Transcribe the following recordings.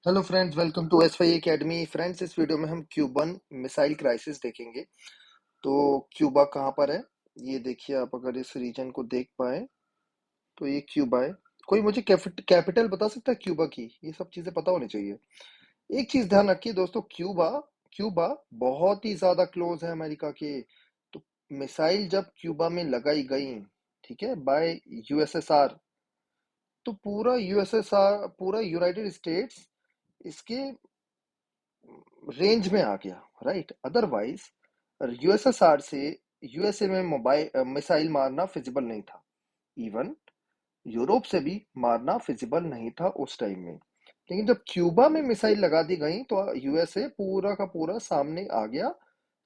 Hello friends, welcome to S Y academy. Friends, इस video में हम क्यूबन मिसाइल क्राइसिस देखेंगे। तो क्यूबा कहाँ पर है? ये देखिए, आप अगर इस रीजन को देख पाए तो ये क्यूबा है। कोई मुझे कैपिटल बता सकता है क्यूबा की? ये सब चीजें पता होनी चाहिए। एक चीज ध्यान रखिए दोस्तों, क्यूबा क्यूबा बहुत ही ज्यादा क्लोज है अमेरिका के। तो मिसाइल जब क्यूबा में लगाई गई, ठीक है, बाय यूएसएसआर, तो पूरा यूएसएसआर, पूरा यूनाइटेड स्टेट्स इसके रेंज में आ गया, राइट। अदरवाइज यूएसएसआर से यूएसए में मोबाइल मिसाइल मारना फिजिबल नहीं था। इवन यूरोप से भी मारना फिजिबल नहीं था उस टाइम में। लेकिन जब क्यूबा में मिसाइल लगा दी गई तो यूएसए पूरा का पूरा सामने आ गया।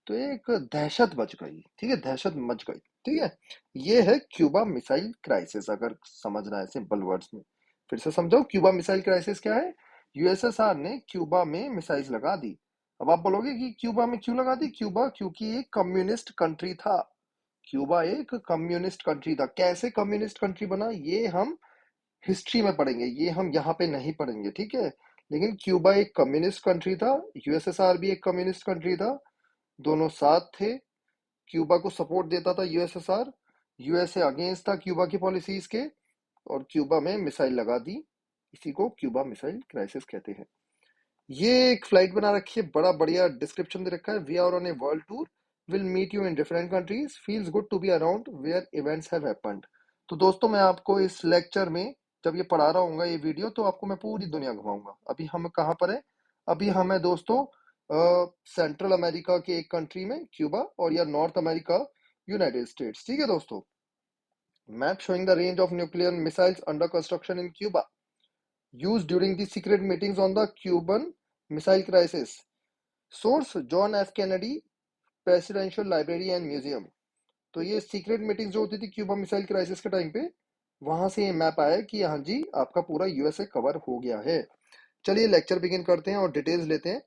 तो एक दहशत बच गई, ठीक है, दहशत मच गई। ठीक है, ये है क्यूबा मिसाइल क्राइसिस, अगर समझना है सिंपल वर्ड्स में। फिर से समझो, क्यूबा मिसाइल क्राइसिस क्या है। यूएसएसआर ने क्यूबा में मिसाइल्स लगा दी। अब आप बोलोगे कि क्यूबा में क्यों लगा दी? क्यूबा क्योंकि एक कम्युनिस्ट कंट्री था। क्यूबा एक कम्युनिस्ट कंट्री था। कैसे कम्युनिस्ट कंट्री बना, ये हम हिस्ट्री में पढ़ेंगे, ये हम यहाँ पे नहीं पढ़ेंगे, ठीक है। लेकिन क्यूबा एक कम्युनिस्ट कंट्री था, यूएसएसआर भी एक कम्युनिस्ट कंट्री था। दोनों साथ थे। क्यूबा को सपोर्ट देता था यूएसएसआर। यूएसए अगेंस्ट था क्यूबा की पॉलिसीज के, और क्यूबा में मिसाइल लगा दी। इसी को क्यूबा मिसाइल क्राइसिस कहते हैं। ये एक फ्लाइट बना रखी है, बड़ा बढ़िया डिस्क्रिप्शन दे रखा है। We are on a world tour, will meet you in different countries, feels good to be around where events have happened. तो दोस्तों, मैं आपको इस लेक्चर में जब ये पढ़ा रहा हूँ ये वीडियो, तो आपको मैं पूरी दुनिया घुमाऊंगा। अभी हम कहाँ पर है? अभी हम है दोस्तों सेंट्रल अमेरिका के एक कंट्री में, क्यूबा, और या नॉर्थ अमेरिका, यूनाइटेड स्टेट्स। ठीक है दोस्तों, map showing the range of nuclear missiles under construction in Cuba, used during the secret meetings on the Cuban Missile Crisis. Source John F Kennedy, presidential library and museum. तो ये secret meeting जो होती थी Cuba missile crisis के time पे, वहां से ये मैप आया कि हाँ जी, आपका पूरा यूएसए कवर हो गया है। चलिए लेक्चर बिगिन करते हैं और डिटेल्स लेते हैं।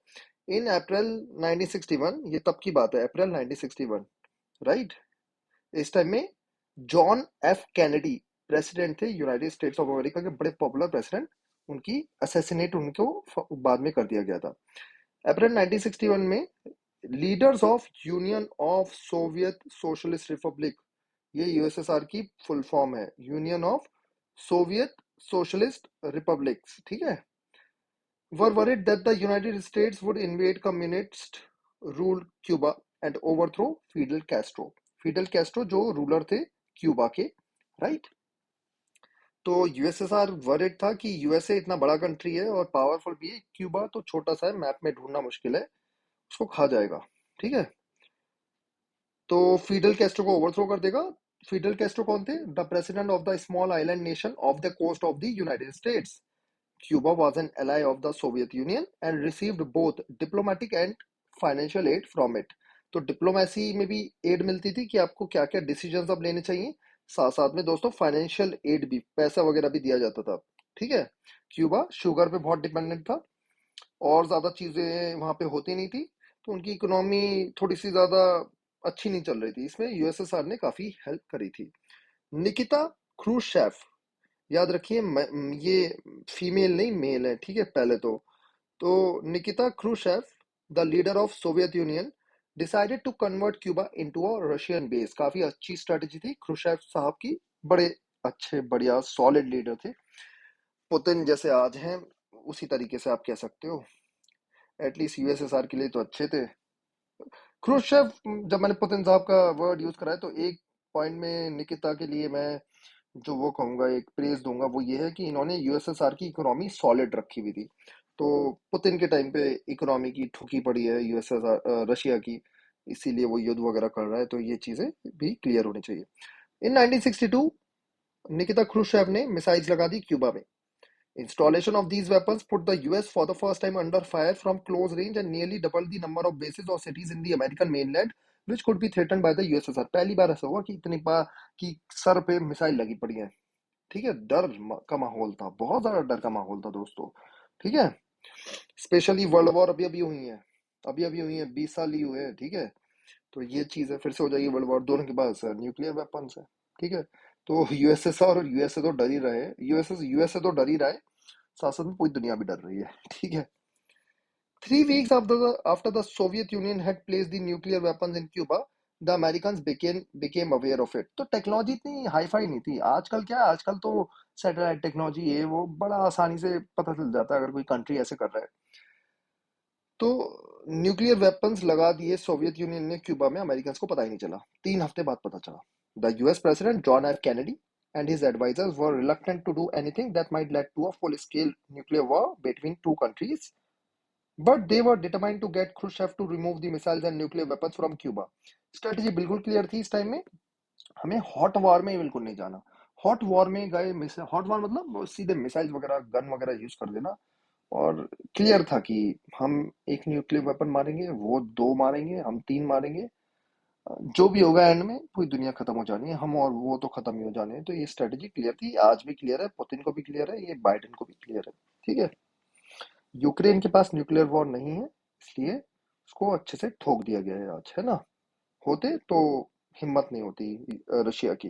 इन अप्रैल 1961, ये तब की बात है, अप्रैल 1961, राइट। इस टाइम में जॉन एफ कैनेडी प्रेसिडेंट थे यूनाइटेड स्टेट्स ऑफ अमेरिका के, बड़े पॉपुलर प्रेसिडेंट। उनकी असैसिनेट उनको बाद में कर दिया गया था। अप्रैल 1961 में leaders of union of Soviet socialist Republic, ये यूएसएसआर की फुल फॉर्म है, union of Soviet socialist republics, ठीक है, were worried that the United States would invade communist ruled Cuba and overthrow Fidel Castro. Fidel Castro जो ruler थे Cuba के, right. तो USSR worried था कि यूएसए इतना बड़ा कंट्री है और पावरफुल भी है, क्यूबा तो छोटा सा है, मैप में ढूंढना मुश्किल है, उसको खा जाएगा। ठीक है, तो फिडल कैस्ट्रो को ओवरथ्रो कर देगा। फिडल कैस्ट्रो कौन थे? The president of the small island nation of the coast of the United States. Cuba was an ally of the Soviet Union and received both diplomatic and financial aid from it. तो diplomacy में भी add मिलती थी कि आपको क्या क्या decisions अब लेने चाहिए। साथ साथ में दोस्तों फाइनेंशियल एड भी, पैसा वगैरह भी दिया जाता था। ठीक है, क्यूबा शुगर पे बहुत डिपेंडेंट था और ज्यादा चीजें वहां पे होती नहीं थी, तो उनकी इकोनॉमी थोड़ी सी ज्यादा अच्छी नहीं चल रही थी। इसमें यूएसएसआर ने काफी हेल्प करी थी। निकिता क्रूशचेव, याद रखिए ये फीमेल नहीं मेल है, ठीक है। पहले तो Nikita Khrushchev, the leader of Soviet Union, decided to convert Cuba into a Russian base. काफी अच्छी स्ट्रेटेजी थी क्रूशेव साहब की, बड़े अच्छे बढ़िया सॉलिड लीडर थे। पुतिन जैसे आज हैं, उसी तरीके से आप कह सकते हो। एटलीस्ट यूएसएसआर के लिए तो अच्छे थे क्रूशेव। जब मैंने पुतिन साहब का वर्ड यूज करा है, तो एक पॉइंट में निकिता के लिए मैं जो वो कहूंगा, एक प्रेज दूंगा, वो ये है कि इन्होंने यूएसएसआर की इकोनॉमी सॉलिड रखी हुई थी। तो पुतिन के टाइम पे इकोनॉमी की ठुकी पड़ी है यूएसएसआर, रशिया की, इसीलिए वो युद्ध वगैरह कर रहा है। तो ये चीजें भी क्लियर होनी चाहिए। इन 1962 निकिता क्रूशेव ने मिसाइल्स लगा दी क्यूबा में। Installation of these weapons put the US for the first time under fire from close range and nearly doubled the number of bases or cities in the American mainland which could be threatened by the USSR। पहली बार ऐसा हुआ कि इतनी बार कि sir पे missile लगी पड़ी है। ठीक है, डर का माहौल था, बहुत ज्यादा डर का माहौल था दोस्तों। ठीक है, स्पेशली वर्ल्ड वॉर अभी अभी हुई है, अभी अभी हुई है, 20 साल ही हुए हैं। ठीक है, तो ये चीज है, फिर से हो जाएगी वर्ल्ड वॉर, दोनों के पास न्यूक्लियर वेपन्स है। ठीक है, तो यूएसएसआर और यूएसए तो डर ही रहे, यूएसए यूएसए तो डर ही रहा है। साथ साथ में पूरी दुनिया भी डर रही है। ठीक है। 3 weeks after the Soviet Union had placed the nuclear weapons in Cuba, the Americans became aware of it. तो टेक्नोलॉजी इतनी हाई फाई नहीं थी। आजकल क्या है, आजकल तो सैटेलाइट टेक्नोलॉजी है, वो बड़ा आसानी से पता चल जाता है अगर कोई कंट्री ऐसे कर रहा है। तो न्यूक्लियर वेपन्स लगा दिए सोवियत यूनियन ने क्यूबा में, अमेरिकन को पता ही नहीं चला। 3 हफ्ते बाद पता चला। The US president John F Kennedy and his advisors were reluctant to do anything that might lead to a full-scale nuclear war between two countries. But they were determined to get Khrushchev to remove the missiles and nuclear weapons from Cuba. Strategy बिल्कुल clear थी इस time में, हमें hot war में बिल्कुल नहीं जाना। Hot war में गए, हॉट वॉर मतलब सीधे मिसाइल वगैरह गन वगैरह यूज कर देना। और क्लियर था कि हम एक न्यूक्लियर वेपन मारेंगे, वो 2 मारेंगे, हम 3 मारेंगे, जो भी होगा एंड में पूरी दुनिया खत्म हो जानी है, हम और वो तो खत्म ही हो जाने हैं। तो ये स्ट्रेटेजी क्लियर थी, आज भी क्लियर है, पुतिन को भी क्लियर है, ये बाइडेन को भी क्लियर है। ठीक है। यूक्रेन के पास न्यूक्लियर वॉर नहीं है, इसलिए उसको अच्छे से ठोक दिया गया है आज, है ना। होते तो हिम्मत नहीं होती रशिया की।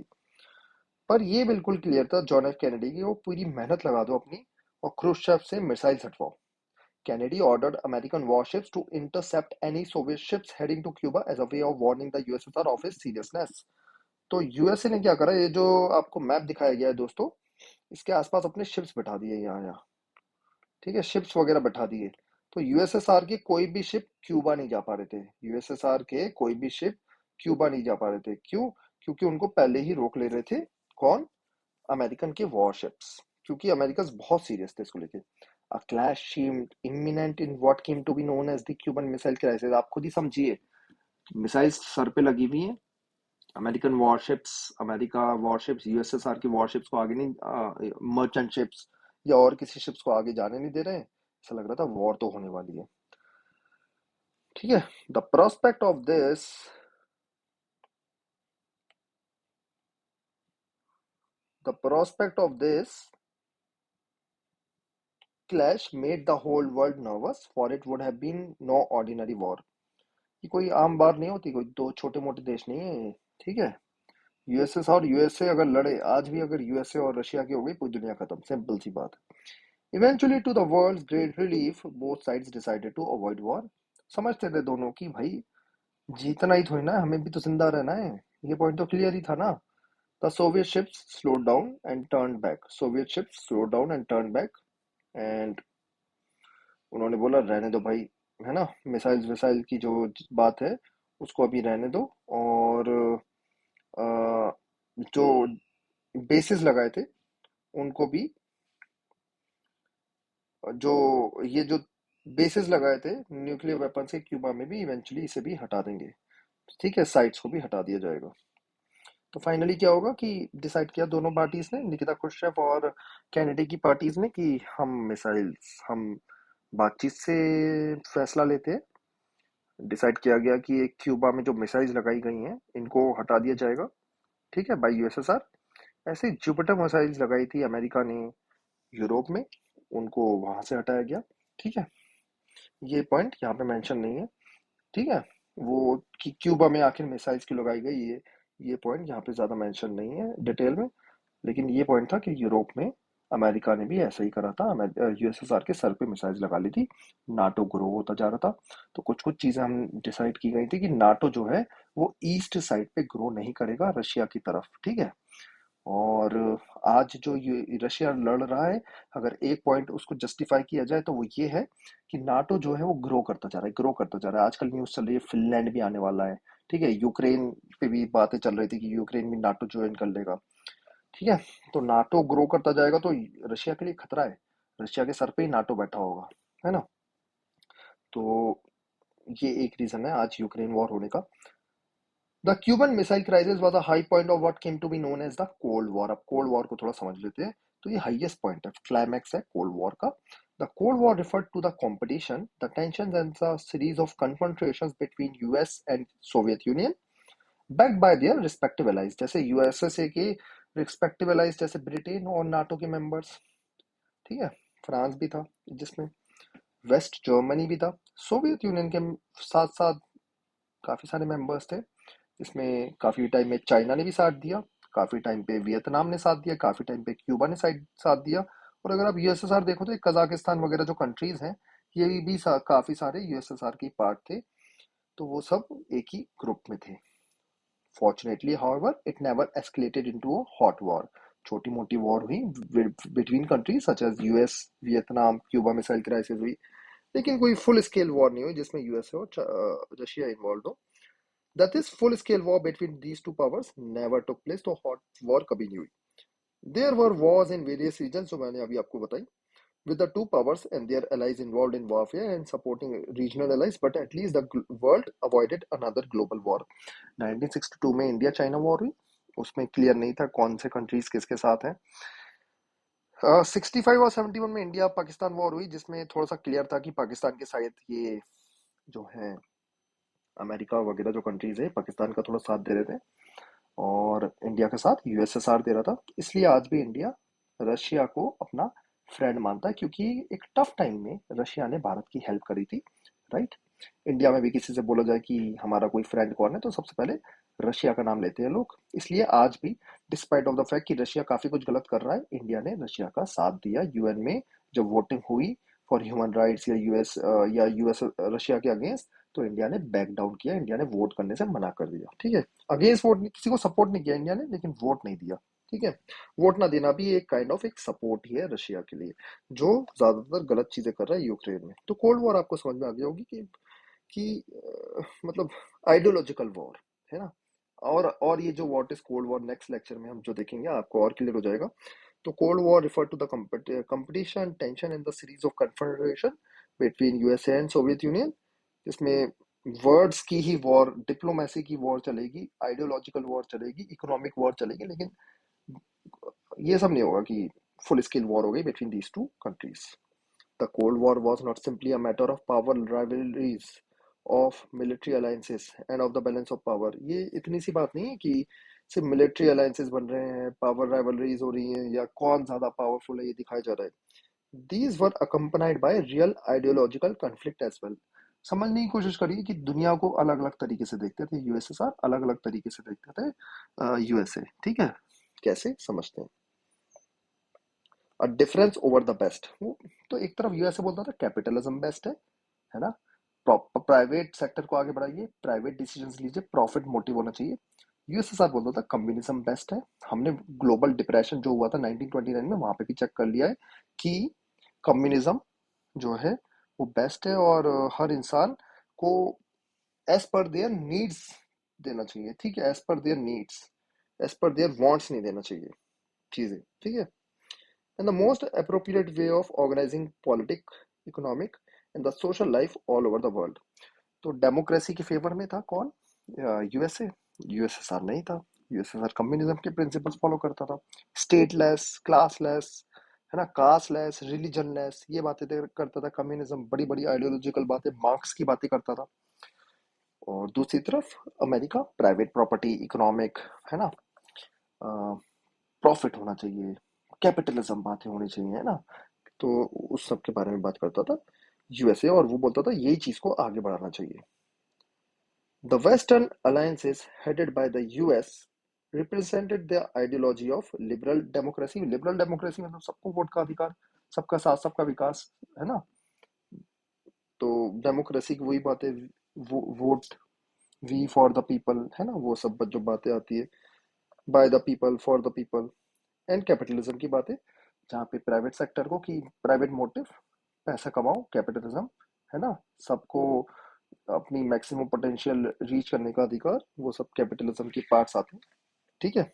पर ये बिल्कुल क्लियर था जॉन एफ कैनेडी की, वो पूरी मेहनत लगा दो अपनी और क्रुश्चेव से मिसाइल हटवाओ। Kennedy ordered American warships to intercept any Soviet ships heading to Cuba as a way of warning the USSR of its seriousness. तो यूएसए ने क्या करा, ये जो आपको मैप दिखाया गया है दोस्तों, इसके आसपास अपने शिप्स बैठा दिए यहाँ यहाँ। ठीक है, शिप्स वगैरह बैठा दिए। तो यूएसएसआर के कोई भी शिप क्यूबा नहीं जा पा रहे थे। यूएसएसआर के कोई भी शिप क्यूबा नहीं जा पा रहे थे। क्यों? क्योंकि उनको पहले ही रोक ले रहे थे। कौन? अमेरिकन के वॉरशिप्स। क्योंकि अमेरिका बहुत सीरियस थे इसको लेके। A clash seemed imminent in what came to be known as the Cuban Missile Crisis. आप खुद ही समझिए, मिसाइल्स सर पे लगी हुई हैं, American warships, America warships USSR की वॉरशिप्स को आगे नहीं, मर्चेंट शिप्स या और किसी शिप्स को आगे जाने नहीं दे रहे हैं। ऐसा लग रहा था वॉर तो होने वाली है। ठीक है। The prospect of this the prospect of this clash made the whole world nervous, for it would have been no ordinary war. ये कोई आम बात नहीं होती, कोई दो छोटे मोटे देश नहीं है। ठीक है। यूएसएस और यूएसए अगर लड़े, आज भी अगर यूएसए और रशिया की हो गई, पूरी दुनिया खत्म, सिंपल सी बात है। Eventually to the world's great relief both sides decided to avoid war. समझते थे दोनों की भाई जीतना ही थोड़ी ना है, हमें भी तो जिंदा रहना है। ये पॉइंट तो क्लियर ही था ना। The Soviet ships slowed down and turn back. Soviet ships slowed down and turn back and उन्होंने बोला रहने दो भाई, है ना। मिसाइल विसाइल की जो बात है उसको अभी रहने दो। और अ, जो बेसिस लगाए थे उनको भी, जो ये जो बेसिस लगाए थे न्यूक्लियर वेपन के क्यूबा में भी, इवेंचुअली इसे भी हटा देंगे। ठीक है, साइट्स को भी हटा दिया जाएगा। तो फाइनली क्या होगा कि डिसाइड किया दोनों पार्टीज ने, निकिता क्रुश्चेव और कैनेडी की पार्टीज ने, कि हम मिसाइल्स, हम बातचीत से फैसला लेते हैं। डिसाइड किया गया कि एक क्यूबा में जो मिसाइल्स लगाई गई हैं इनको हटा दिया जाएगा। ठीक है, बाय यूएसएसआर। ऐसे जुपिटर मिसाइल्स लगाई थी अमेरिका ने यूरोप में, उनको वहां से हटाया गया। ठीक है। ये पॉइंट यहाँ पे मेंशन नहीं है। ठीक है। वो कि क्यूबा में आखिर मिसाइल्स क्यों लगाई गई, ये पॉइंट यहाँ पे ज्यादा मेंशन नहीं है डिटेल में। लेकिन ये पॉइंट था कि यूरोप में अमेरिका ने भी ऐसा ही करा था, यूएसएसआर के सर पे मिसाइल्स लगा ली थी। नाटो ग्रो होता जा रहा था। तो कुछ कुछ चीजें हम डिसाइड की गई थी कि नाटो जो है वो ईस्ट साइड पे ग्रो नहीं करेगा रशिया की तरफ। ठीक है। और आज जो ये रशिया लड़ रहा है, अगर एक पॉइंट उसको जस्टिफाई किया जाए तो वो ये है कि नाटो जो है वो ग्रो करता जा रहा है, ग्रो करता जा रहा है। आजकल न्यूज चल रही है फिनलैंड भी आने वाला है। ठीक है। यूक्रेन पे भी बातें चल रही थी कि यूक्रेन भी नाटो ज्वाइन कर लेगा। ठीक है। तो नाटो ग्रो करता जाएगा तो रशिया के लिए खतरा है। रशिया के सर पे ही नाटो बैठा होगा, है ना। तो ये एक रीजन है आज यूक्रेन वॉर होने का। The Cuban missile crisis was a high point of what came to be known as the cold war. अब कोल्ड वॉर को थोड़ा समझ लेते हैं। तो ये हाईएस्ट पॉइंट है, क्लाइमैक्स है कोल्ड वॉर का। The cold war referred to the competition, the tensions and the series of confrontations between US and Soviet Union backed by their respective allies। जैसे यूएसएसए के रिस्पेक्टिव allies जैसे Britain और NATO के members. ठीक है। France भी था जिसमें, वेस्ट जर्मनी भी था, सोवियत यूनियन के साथ साथ काफी सारे मेंबर्स थे। इसमें काफी टाइम में चाइना ने भी साथ दिया, काफी टाइम पे वियतनाम ने साथ दिया, काफी टाइम पे क्यूबा ने साथ दिया, और अगर आप यूएसएसआर देखो तो कजाकिस्तान वगैरह जो कंट्रीज हैं, ये भी काफी सारे यूएसएसआर के पार्ट थे, तो वो सब एक ही ग्रुप में थे। Fortunately, however, it never escalated into a hot war. छोटी मोटी वॉर हुई between countries such as US, Vietnam, Cuba missile crisis हुई, लेकिन कोई फुल स्केल वॉर नहीं हुई जिसमें यूएस और रशिया इन्वॉल्व हो। That is full scale war between these two powers never took place, तो हॉट वॉर कभी नहीं हुई। There were wars in various region, जो मैंने अभी आपको बताई, with the two powers and their allies involved in warfare and supporting regional allies, but at least the world avoided another global war. 1962 में India China war हुई, उसमें clear नहीं था कौन से कंट्रीज किसके साथ हैं। 65 और 71 में इंडिया पाकिस्तान वॉर हुई, जिसमें थोड़ा सा क्लियर था कि पाकिस्तान के साथ ये जो है अमेरिका वगैरह जो कंट्रीज है पाकिस्तान का थोड़ा साथ दे रहे थे, और इंडिया के साथ यूएसएसआर दे रहा था। इसलिए आज भी इंडिया रशिया को अपना फ्रेंड मानता है, क्योंकि एक टफ टाइम में रशिया ने भारत की हेल्प करी थी, राइट। इंडिया में भी किसी से बोला जाए कि हमारा कोई फ्रेंड कौन है, तो सबसे पहले रशिया का नाम लेते हैं लोग। इसलिए आज भी डिस्पाइट ऑफ द फैक्ट कि रशिया काफी कुछ गलत कर रहा है, इंडिया ने रशिया का साथ दिया यूएन में। जब वोटिंग हुई फॉर ह्यूमन राइट्स या यूएस रशिया के अगेंस्ट, तो इंडिया ने बैक डाउन किया, इंडिया ने वोट करने से मना कर दिया, ठीक है। अगेंस्ट वोट नहीं, किसी को सपोर्ट नहीं किया इंडिया ने, लेकिन वोट नहीं दिया, ठीक है। वोट ना देना भी एक काइंड ऑफ एक सपोर्ट ही है रशिया के लिए, जो ज्यादातर गलत चीजें कर रहा है यूक्रेन में। तो कोल्ड वॉर आपको समझ में आ गई होगी कि मतलब आइडियोलॉजिकल वॉर है ना। और ये जो what is cold war, next lecture में हम जो देखेंगे आपको और क्लियर हो जाएगा। तो cold war refer to the competition, tension in the series of confrontation between USA and Soviet Union, जिसमें वर्ड्स की ही वॉर, डिप्लोमेसी की वॉर चलेगी, आइडियोलॉजिकल वॉर चलेगी, इकोनॉमिक वॉर चलेगी, लेकिन ये सब नहीं होगा कि फुल स्केल वॉर हो गई between these to countries. The Cold War was not simply a matter of power rivalries, of military alliances and of the balance of power. ये इतनी सी बात नहीं है कि सिर्फ मिलिट्री अलायंसेस बन रहे हैं, पावर राइवलरीज हो रही हैं, या कौन ज्यादा पावरफुल है ये दिखाया जा रहा है। These were accompanied by real ideological conflict as well. समझने की कोशिश करिए कि दुनिया को अलग अलग तरीके से देखते थे यूएसएसआर, अलग अलग तरीके से देखते थे यूएसए, ठीक है। कैसे समझते हैं? A difference over the best, वो तो एक तरफ यूएसए बोलता था कैपिटलिज्म बेस्ट है ना। प्राइवेट सेक्टर को आगे बढ़ाइए, प्राइवेट डिसीजंस लीजिए, प्रॉफिट मोटिव होना चाहिए। यूएसएसआर बोलता था कम्युनिज्म बेस्ट है। हमने ग्लोबल डिप्रेशन जो हुआ था 1929 में, वहां पे भी चेक कर लिया है कि कम्युनिज्म जो है वो बेस्ट है, और हर इंसान को एज पर देयर नीड्स देना चाहिए, ठीक है, as per their needs, as per their wants नहीं देना चाहिए चीजें, ठीक है। and the most appropriate way of organizing politic, economic and the social life all over the world. तो डेमोक्रेसी के फेवर में था कौन? यूएसए। यूएसएसआर नहीं था। यूएसएसआर कम्युनिज्म के प्रिंसिपल्स फॉलो करता था, स्टेटलेस, क्लासलेस, है ना, कास्टलेस, रिलीजनलेस, ये बातें करता था कम्युनिज्म। बड़ी बड़ी आइडियोलॉजिकल बातें, मार्क्स की बातें करता था। और दूसरी तरफ अमेरिका, प्राइवेट प्रॉपर्टी, इकोनॉमिक, है ना, प्रॉफिट होना चाहिए, कैपिटलिज्म बातें होनी चाहिए, है ना। तो उस सब के बारे में बात करता था यूएसए, और वो बोलता था यही चीज को आगे बढ़ाना चाहिए। The western alliances headed by the US represented the ideology of liberal democracy. Liberal democracy मतलब सबको वोट का अधिकार, सबका साथ, सबका विकास, है ना। तो डेमोक्रेसी की वही बातें, vote, we for the people, है ना, वो सब जो बातें आती है, by the people for the people. And capitalism की बातें, जहाँ पे प्राइवेट सेक्टर को कि प्राइवेट मोटिव, पैसा कमाओ, कैपिटलिज्म, है ना, सबको अपनी मैक्सिमम पोटेंशियल रीच करने का अधिकार, वो सब कैपिटलिज्म की पार्ट्स आते हैं, ठीक है।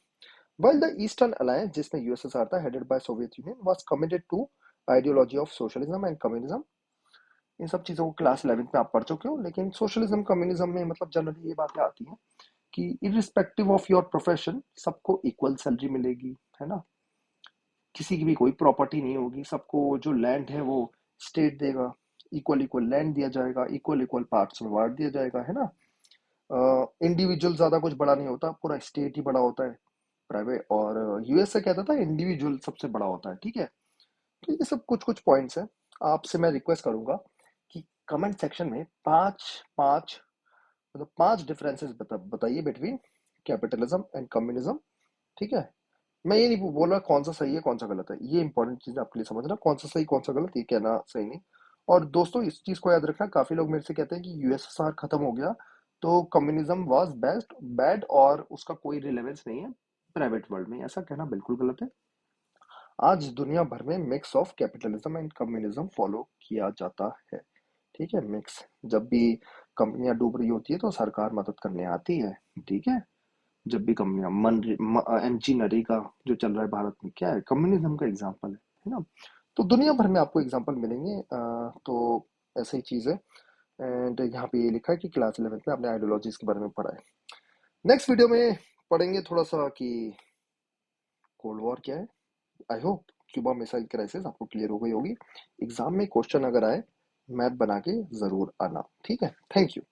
While the Eastern Alliance, जिसमें यूएसएसआर था, headed by Soviet Union, was committed to ideology of socialism and communism. इन सब चीजों को क्लास 11th में आप पढ़ चुके हो, लेकिन सोशलिज्म कम्युनिज्म में मतलब जनरली ये बातें आती हैं कि इरिस्पेक्टिव ऑफ योर प्रोफेशन सबको इक्वल सैलरी मिलेगी, है ना, किसी की भी कोई प्रॉपर्टी नहीं होगी, सबको जो लैंड है वो स्टेट देगा, इक्वल इक्वल लैंड दिया जाएगा, इक्वल इक्वल पार्ट्स में बांट दिया जाएगा, है ना। इंडिविजुअल ज्यादा कुछ बड़ा नहीं होता, पूरा स्टेट ही बड़ा होता है, प्राइवेट। और यूएसए कहता था इंडिविजुअल सबसे बड़ा होता है, ठीक है। तो ये सब कुछ कुछ पॉइंट्स हैं। आपसे मैं रिक्वेस्ट करूंगा कि कमेंट सेक्शन में पांच पांच मतलब पांच डिफरेंसेस बताइए बिटवीन कैपिटलिज्म एंड कम्युनिज्म, ठीक है। मैं ये नहीं बोल रहा कौन सा सही है कौन सा गलत है, ये इंपॉर्टेंट चीज आपके लिए समझना, कौन सा सही कौन सा गलत ये कहना सही नहीं। और दोस्तों इस चीज को याद रखना, काफी लोग मेरे से कहते हैं कि यूएसएसआर खत्म हो गया तो कम्युनिज्म वाज बेस्ट बैड और उसका कोई रिलेवेंस नहीं है प्राइवेट वर्ल्ड में, ऐसा कहना बिल्कुल गलत है। आज दुनिया भर में mix of capitalism and communism follow किया जाता है। ठीक है, मिक्स। जब भी कंपनियां डूब रही होती है तो सरकार मदद करने आती है। ठीक है, जब भी कंपनियां एनजी नरेगा जो चल रहा है भारत में, क्या है, कम्युनिज्म का एग्जाम्पल है ना। तो दुनिया भर में आपको एग्जाम्पल मिलेंगे। तो ऐसे ही चीज है। एंड यहाँ पे ये लिखा है कि क्लास 11th में आपने आइडियोलॉजीज के बारे में पढ़ा है। नेक्स्ट वीडियो में पढ़ेंगे थोड़ा सा कि कोल्ड वॉर क्या है। I hope Cuba missile crisis आपको क्लियर हो गई होगी। एग्जाम में क्वेश्चन अगर आए मैथ बना के जरूर आना। ठीक है, थैंक यू।